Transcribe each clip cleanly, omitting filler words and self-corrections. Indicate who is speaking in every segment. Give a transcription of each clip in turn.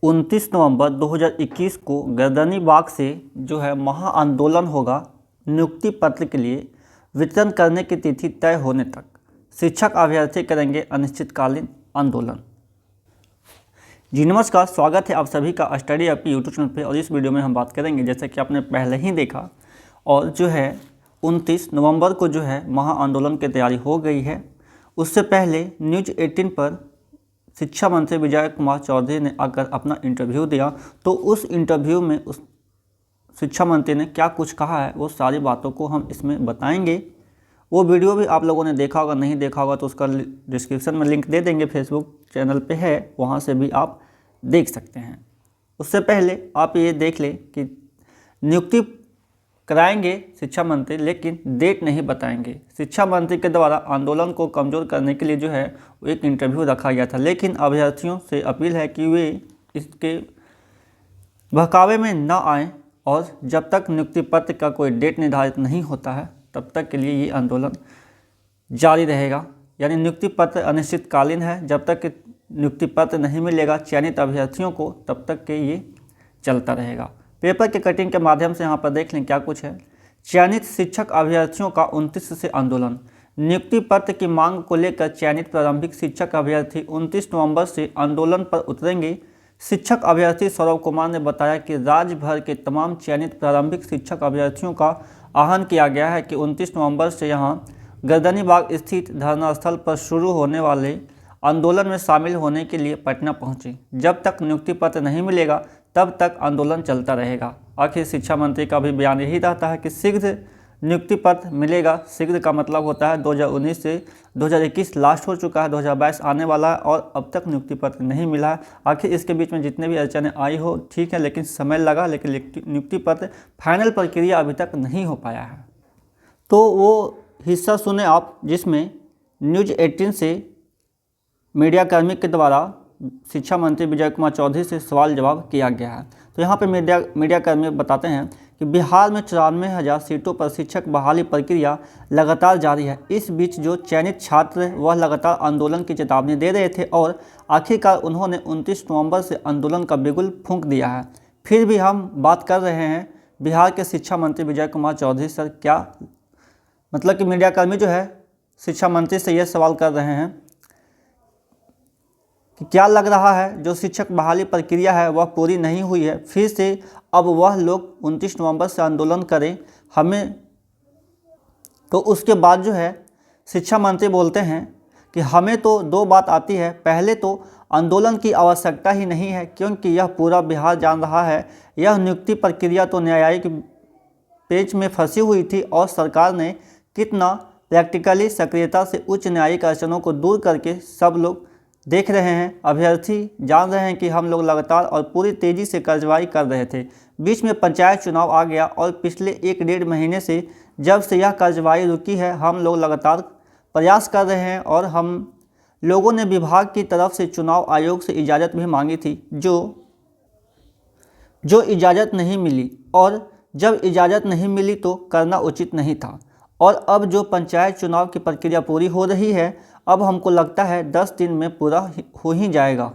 Speaker 1: 29 नवंबर 2021 को गर्दनीबाग से जो है महाआंदोलन होगा। नियुक्ति पत्र के लिए वितरण करने की तिथि तय होने तक शिक्षक अभ्यर्थी करेंगे अनिश्चितकालीन आंदोलन। जी नमस्कार, स्वागत है आप सभी का स्टडी आपकी यूट्यूब चैनल पे। और इस वीडियो में हम बात करेंगे, जैसे कि आपने पहले ही देखा, और जो है 29 नवंबर को जो है महाआंदोलन की तैयारी हो गई है। उससे पहले न्यूज़ 18 पर शिक्षा मंत्री विजय कुमार चौधरी ने आकर अपना इंटरव्यू दिया। तो उस इंटरव्यू में उस शिक्षा मंत्री ने क्या कुछ कहा है, वो सारी बातों को हम इसमें बताएंगे। वो वीडियो भी आप लोगों ने देखा होगा, नहीं देखा होगा तो उसका डिस्क्रिप्शन में लिंक दे देंगे, फेसबुक चैनल पे है, वहाँ से भी आप देख सकते हैं। उससे पहले आप ये देख लें कि नियुक्ति कराएंगे शिक्षा मंत्री, लेकिन डेट नहीं बताएंगे। शिक्षा मंत्री के द्वारा आंदोलन को कमज़ोर करने के लिए जो है वो एक इंटरव्यू रखा गया था, लेकिन अभ्यर्थियों से अपील है कि वे इसके बहकावे में न आएँ, और जब तक नियुक्ति पत्र का कोई डेट निर्धारित नहीं होता है तब तक के लिए ये आंदोलन जारी रहेगा। यानी नियुक्ति पत्र अनिश्चितकालीन है, जब तक नियुक्ति पत्र नहीं मिलेगा चयनित अभ्यर्थियों को तब तक के ये चलता रहेगा। पेपर के कटिंग के माध्यम से यहाँ पर देख लें क्या कुछ है। चयनित शिक्षक अभ्यर्थियों का 29 से आंदोलन। नियुक्ति पत्र की मांग को लेकर चयनित प्रारंभिक शिक्षक अभ्यर्थी 29 नवंबर से आंदोलन पर उतरेंगे। शिक्षक अभ्यर्थी सौरभ कुमार ने बताया कि राज्य भर के तमाम चयनित प्रारंभिक शिक्षक अभ्यर्थियों का आह्वान किया गया है कि 29 नवंबर से यहाँ गर्दनीबाग स्थित धरना स्थल पर शुरू होने वाले आंदोलन में शामिल होने के लिए पटना पहुँचे। जब तक नियुक्ति पत्र नहीं मिलेगा तब तक आंदोलन चलता रहेगा। आखिर शिक्षा मंत्री का भी बयान यही रहता है कि शीघ्र नियुक्ति पत्र मिलेगा। शीघ्र का मतलब होता है 2019 से 2021 लास्ट हो चुका है, 2022 आने वाला है और अब तक नियुक्ति पत्र नहीं मिला है। आखिर इसके बीच में जितने भी अड़चनें आई हो ठीक है, लेकिन समय लगा, लेकिन नियुक्ति पत्र फाइनल प्रक्रिया अभी तक नहीं हो पाया है। तो वो हिस्सा सुने आप जिसमें न्यूज़ 18 से मीडियाकर्मी के द्वारा शिक्षा मंत्री विजय कुमार चौधरी से सवाल जवाब किया गया है। तो यहाँ पे मीडियाकर्मी बताते हैं कि बिहार में 94,000 सीटों पर शिक्षक बहाली प्रक्रिया लगातार जारी है। इस बीच जो चयनित छात्र वह लगातार आंदोलन की चेतावनी दे रहे थे और आखिरकार उन्होंने 29 नवंबर से आंदोलन का बिगुल फूंक दिया है। फिर भी हम बात कर रहे हैं बिहार के शिक्षा मंत्री विजय कुमार चौधरी सर, क्या मतलब कि मीडियाकर्मी जो है शिक्षा मंत्री से यह सवाल कर रहे हैं कि क्या लग रहा है जो शिक्षक बहाली प्रक्रिया है वह पूरी नहीं हुई है, फिर से अब वह लोग 29 नवंबर से आंदोलन करें हमें। तो उसके बाद जो है शिक्षा मंत्री बोलते हैं कि हमें तो दो बात आती है, पहले तो आंदोलन की आवश्यकता ही नहीं है क्योंकि यह पूरा बिहार जान रहा है यह नियुक्ति प्रक्रिया तो न्यायिक पेच में फंसी हुई थी और सरकार ने कितना प्रैक्टिकली सक्रियता से उच्च न्यायिक अड़चनों को दूर करके सब लोग देख रहे हैं। अभ्यर्थी जान रहे हैं कि हम लोग लगातार और पूरी तेज़ी से कार्रवाई कर रहे थे। बीच में पंचायत चुनाव आ गया और पिछले 1-1.5 महीने से जब से यह कार्रवाई रुकी है हम लोग लगातार प्रयास कर रहे हैं और हम लोगों ने विभाग की तरफ से चुनाव आयोग से इजाज़त भी मांगी थी, जो इजाज़त नहीं मिली, और जब इजाज़त नहीं मिली तो करना उचित नहीं था। और अब जो पंचायत चुनाव की प्रक्रिया पूरी हो रही है, अब हमको लगता है 10 दिन में पूरा हो ही जाएगा।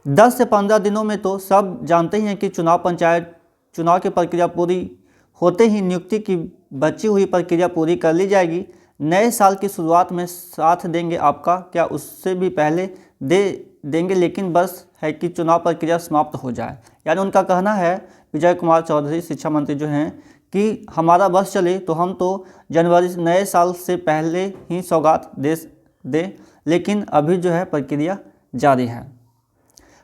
Speaker 1: 10 से 15 दिनों में तो सब जानते ही हैं कि पंचायत चुनाव की प्रक्रिया पूरी होते ही नियुक्ति की बची हुई प्रक्रिया पूरी कर ली जाएगी। नए साल की शुरुआत में साथ देंगे आपका, क्या उससे भी पहले दे देंगे, लेकिन बस है कि चुनाव प्रक्रिया समाप्त हो जाए। यानी उनका कहना है, विजय कुमार चौधरी शिक्षा मंत्री जो हैं, कि हमारा बस चले तो हम तो जनवरी नए साल से पहले ही सौगात दे, लेकिन अभी जो है प्रक्रिया जारी है।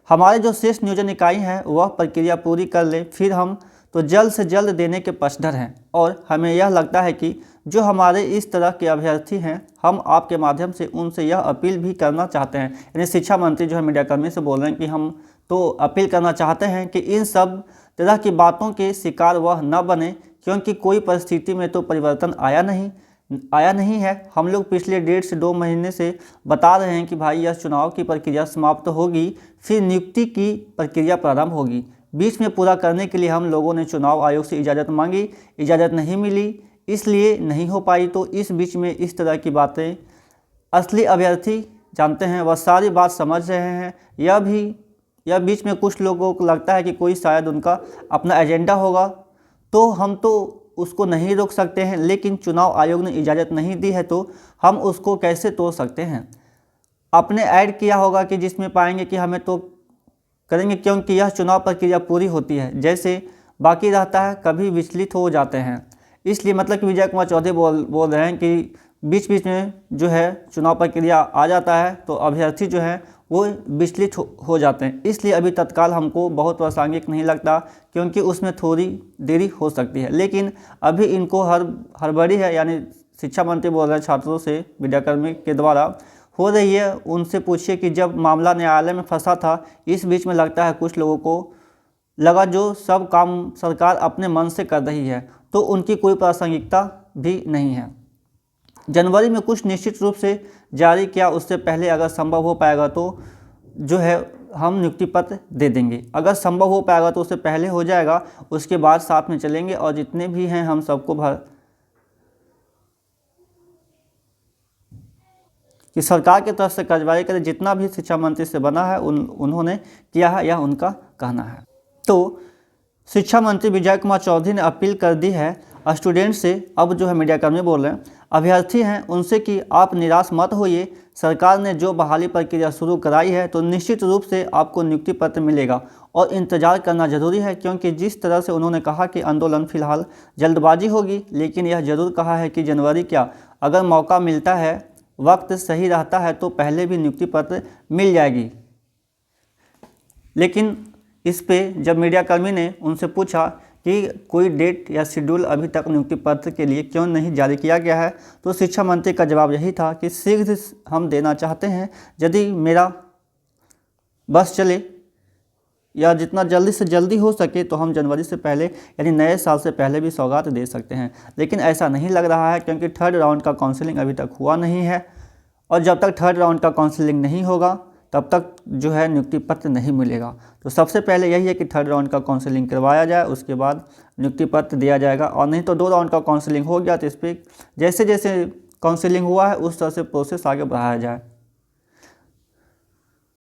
Speaker 1: हमारे जो शेष नियोजन इकाई हैं वह प्रक्रिया पूरी कर ले, फिर हम तो जल्द से जल्द देने के पक्षधर हैं। और हमें यह लगता है कि जो हमारे इस तरह के अभ्यर्थी हैं, हम आपके माध्यम से उनसे यह अपील भी करना चाहते हैं। यानी शिक्षा मंत्री जो है मीडियाकर्मी से बोल रहे हैं कि हम तो अपील करना चाहते हैं कि इन सब तरह की बातों के शिकार वह न बने, क्योंकि कोई परिस्थिति में तो परिवर्तन आया नहीं है। हम लोग पिछले 1.5 से 2 महीने से बता रहे हैं कि भाई यह चुनाव की प्रक्रिया समाप्त होगी, फिर नियुक्ति की प्रक्रिया प्रारंभ होगी। बीच में पूरा करने के लिए हम लोगों ने चुनाव आयोग से इजाज़त मांगी, इजाज़त नहीं मिली, इसलिए नहीं हो पाई। तो इस बीच में इस तरह की बातें असली अभ्यर्थी जानते हैं वह सारी बात समझ रहे हैं। यह बीच में कुछ लोगों को लगता है कि कोई शायद उनका अपना एजेंडा होगा, तो हम तो उसको नहीं रोक सकते हैं, लेकिन चुनाव आयोग ने इजाज़त नहीं दी है तो हम उसको कैसे तोड़ सकते हैं। आपने ऐड किया होगा कि जिसमें पाएंगे कि हमें तो करेंगे, क्योंकि यह चुनाव प्रक्रिया पूरी होती है, जैसे बाकी रहता है कभी विचलित हो जाते हैं। इसलिए मतलब कि विजय कुमार चौधरी बोल रहे हैं कि बीच बीच में जो है चुनाव प्रक्रिया आ जाता है तो अभ्यर्थी जो है वो विचलित हो जाते हैं। इसलिए अभी तत्काल हमको बहुत प्रासंगिक नहीं लगता, क्योंकि उसमें थोड़ी देरी हो सकती है। लेकिन अभी इनको हड़बड़ी है, यानी शिक्षा मंत्री बोल रहे हैं छात्रों से मीडियाकर्मी के द्वारा हो रही है। उनसे पूछिए कि जब मामला न्यायालय में फंसा था, इस बीच में लगता है कुछ लोगों को लगा जो सब काम सरकार अपने मन से कर रही है, तो उनकी कोई प्रासंगिकता भी नहीं है। जनवरी में कुछ निश्चित रूप से जारी किया, उससे पहले अगर संभव हो पाएगा तो जो है हम नियुक्ति पत्र दे देंगे। अगर संभव हो पाएगा तो उससे पहले हो जाएगा, उसके बाद साथ में चलेंगे और जितने भी हैं हम सबको कि सरकार की तरफ से कार्रवाई करें। जितना भी शिक्षा मंत्री से बना है उन्होंने किया है, यह उनका कहना है। तो शिक्षा मंत्री विजय कुमार चौधरी ने अपील कर दी है स्टूडेंट से। अब जो है मीडियाकर्मी बोल रहे हैं, अभ्यर्थी हैं उनसे कि आप निराश मत होइए। सरकार ने जो बहाली प्रक्रिया शुरू कराई है तो निश्चित रूप से आपको नियुक्ति पत्र मिलेगा और इंतजार करना जरूरी है, क्योंकि जिस तरह से उन्होंने कहा कि आंदोलन फिलहाल जल्दबाजी होगी, लेकिन यह जरूर कहा है कि जनवरी क्या, अगर मौका मिलता है, वक्त सही रहता है तो पहले भी नियुक्ति पत्र मिल जाएगी। लेकिन इस पे जब मीडियाकर्मी ने उनसे पूछा कि कोई डेट या शेड्यूल अभी तक नियुक्ति पत्र के लिए क्यों नहीं जारी किया गया है, तो शिक्षा मंत्री का जवाब यही था कि शीघ्र हम देना चाहते हैं, यदि मेरा बस चले या जितना जल्दी से जल्दी हो सके तो हम जनवरी से पहले यानी नए साल से पहले भी सौगात दे सकते हैं। लेकिन ऐसा नहीं लग रहा है, क्योंकि थर्ड राउंड का काउंसलिंग अभी तक हुआ नहीं है और जब तक थर्ड राउंड का काउंसलिंग नहीं होगा तब तक जो है नियुक्ति पत्र नहीं मिलेगा। तो सबसे पहले यही है कि थर्ड राउंड का काउंसलिंग करवाया जाए, उसके बाद नियुक्ति पत्र दिया जाएगा। और नहीं तो 2 राउंड का काउंसलिंग हो गया तो इस पर जैसे जैसे काउंसलिंग हुआ है उस तरह से प्रोसेस आगे बढ़ाया जाए।